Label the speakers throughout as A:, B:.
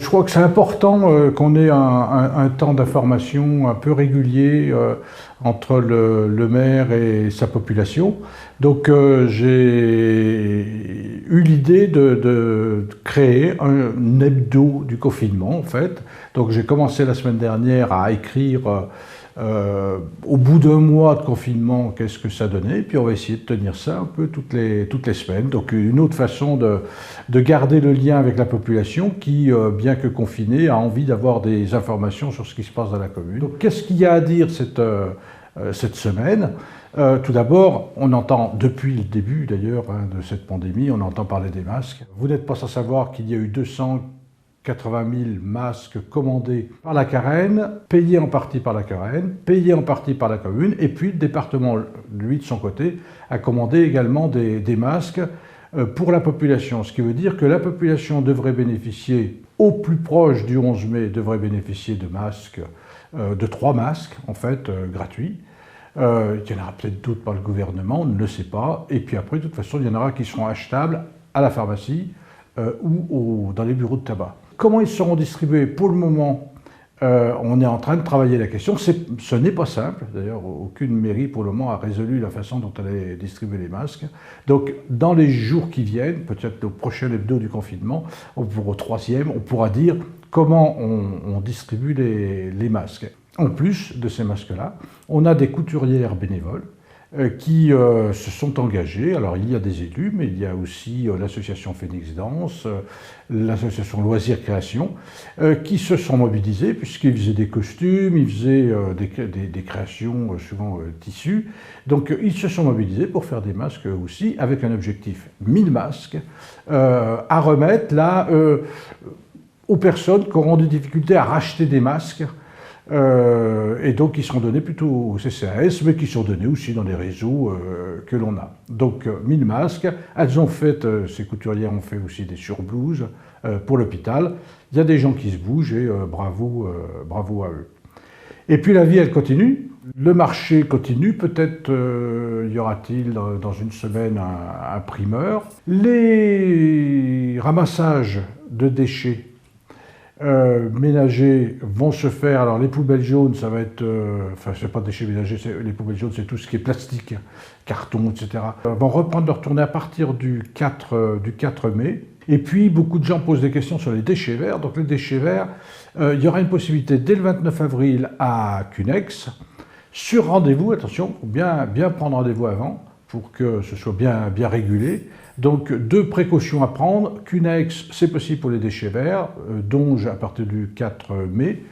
A: Je crois que c'est important qu'on ait un temps d'information un peu régulier entre le maire et sa population. Donc j'ai eu l'idée de créer un hebdo du confinement en fait. Donc j'ai commencé la semaine dernière à écrire au bout d'un mois de confinement, qu'est-ce que ça donnait, et puis on va essayer de tenir ça un peu toutes les semaines. Donc une autre façon de garder le lien avec la population qui, bien que confinée, a envie d'avoir des informations sur ce qui se passe dans la commune. Donc qu'est-ce qu'il y a à dire cette semaine? Tout d'abord, on entend, depuis le début d'ailleurs de cette pandémie, on entend parler des masques. Vous n'êtes pas sans savoir qu'il y a eu 280 000 masques commandés par la Carène, payés en partie par la Carène, payés en partie par la commune, et puis le département, lui, de son côté, a commandé également des masques pour la population. Ce qui veut dire que la population devrait bénéficier, au plus proche du 11 mai, devrait bénéficier de masques, de 3 masques, en fait, gratuits. Il y en aura peut-être d'autres par le gouvernement, on ne le sait pas. Et puis après, de toute façon, il y en aura qui seront achetables à la pharmacie ou dans les bureaux de tabac. Comment ils seront distribués? Pour le moment, on est en train de travailler la question. Ce n'est pas simple. D'ailleurs, aucune mairie pour le moment a résolu la façon dont elle allait distribuer les masques. Donc, dans les jours qui viennent, peut-être au prochain hebdo du confinement, au 3e, on pourra dire comment on distribue les masques. En plus de ces masques-là, on a des couturières bénévoles qui se sont engagés. Alors il y a des élus, mais il y a aussi l'association Phoenix Danse, l'association Loisirs Création, qui se sont mobilisés puisqu'ils faisaient des costumes, ils faisaient des créations souvent tissues. Donc ils se sont mobilisés pour faire des masques aussi, avec un objectif 1000 masques à remettre là aux personnes qui auront des difficultés à racheter des masques. Et donc qui seront donnés plutôt au CCAS, mais qui sont donnés aussi dans les réseaux que l'on a. Donc 1000 masques, elles ont fait, ces couturières ont fait aussi des surblouses pour l'hôpital. Il y a des gens qui se bougent et bravo à eux. Et puis la vie, elle continue. Le marché continue, peut-être y aura-t-il dans une semaine un primeur. Les ramassages de déchets ménagers vont se faire. Alors les poubelles jaunes, ça va être, enfin c'est pas déchets ménagers, les poubelles jaunes c'est tout ce qui est plastique, carton, etc. Vont reprendre leur tournée à partir du 4 mai. Et puis beaucoup de gens posent des questions sur les déchets verts. Donc les déchets verts, il y aura une possibilité dès le 29 avril à Cunex, sur rendez-vous, attention, il faut bien prendre rendez-vous avant pour que ce soit bien régulé. Donc, 2 précautions à prendre. Cunex, c'est possible pour les déchets verts, Donge à partir du 4 mai,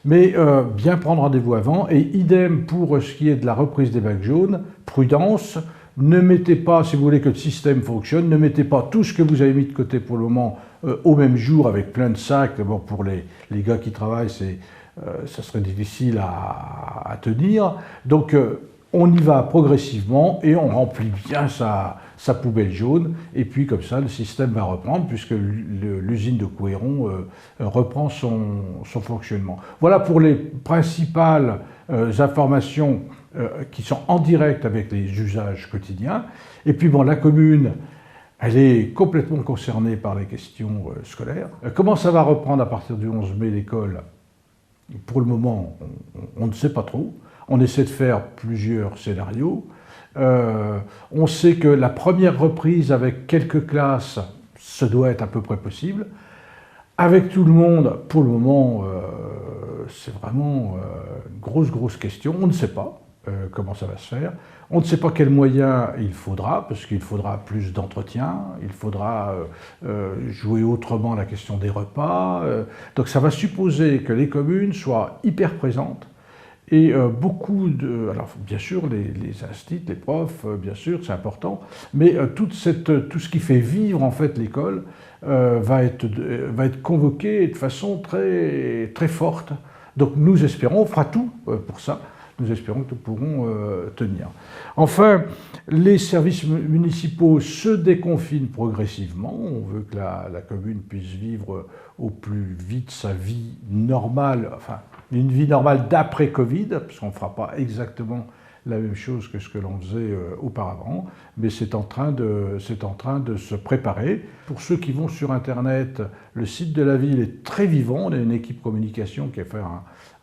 A: mais bien prendre rendez-vous avant. Et idem pour ce qui est de la reprise des bacs jaunes, prudence, ne mettez pas, si vous voulez que le système fonctionne, ne mettez pas tout ce que vous avez mis de côté pour le moment au même jour avec plein de sacs. D'abord, pour les gars qui travaillent, ça serait difficile à tenir. Donc, on y va progressivement et on remplit bien sa poubelle jaune. Et puis comme ça, le système va reprendre puisque l'usine de Couëron reprend son fonctionnement. Voilà pour les principales informations qui sont en direct avec les usages quotidiens. Et puis bon, la commune, elle est complètement concernée par les questions scolaires. Comment ça va reprendre à partir du 11 mai l'école? Pour le moment, on ne sait pas trop. On essaie de faire plusieurs scénarios. On sait que la première reprise avec quelques classes, ça doit être à peu près possible. Avec tout le monde, pour le moment, c'est vraiment une grosse question. On ne sait pas comment ça va se faire. On ne sait pas quels moyens il faudra, parce qu'il faudra plus d'entretien, il faudra jouer autrement la question des repas. Donc ça va supposer que les communes soient hyper présentes. Et beaucoup de... Alors bien sûr, les instituts, les profs, bien sûr, c'est important, mais tout ce qui fait vivre en fait l'école va être convoqué de façon très forte. Donc nous espérons, on fera tout pour ça, nous espérons que nous pourrons tenir. Enfin, les services municipaux se déconfinent progressivement. On veut que la commune puisse vivre au plus vite sa vie normale, enfin une vie normale d'après Covid, puisqu'on ne fera pas exactement la même chose que ce que l'on faisait auparavant, mais c'est en train de se préparer. Pour ceux qui vont sur Internet, le site de la ville est très vivant. On a une équipe communication qui a fait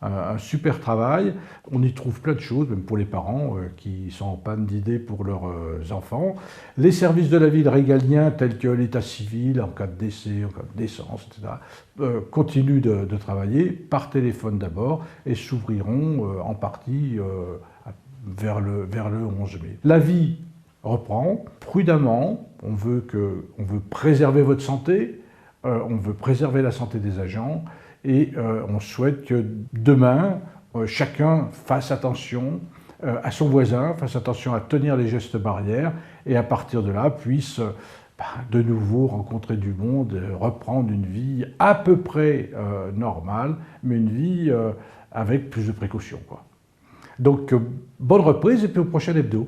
A: un super travail. On y trouve plein de choses, même pour les parents qui sont en panne d'idées pour leurs enfants. Les services de la ville régaliens, tels que l'état civil, en cas de décès, en cas de naissance, etc., continuent de travailler par téléphone d'abord et s'ouvriront en partie vers le 11 mai. La vie reprend prudemment. On veut préserver votre santé, on veut préserver la santé des agents et on souhaite que demain, chacun fasse attention à son voisin, fasse attention à tenir les gestes barrières et à partir de là puisse de nouveau rencontrer du monde, reprendre une vie à peu près normale, mais une vie avec plus de précautions, quoi. Donc, bonne reprise et puis au prochain hebdo.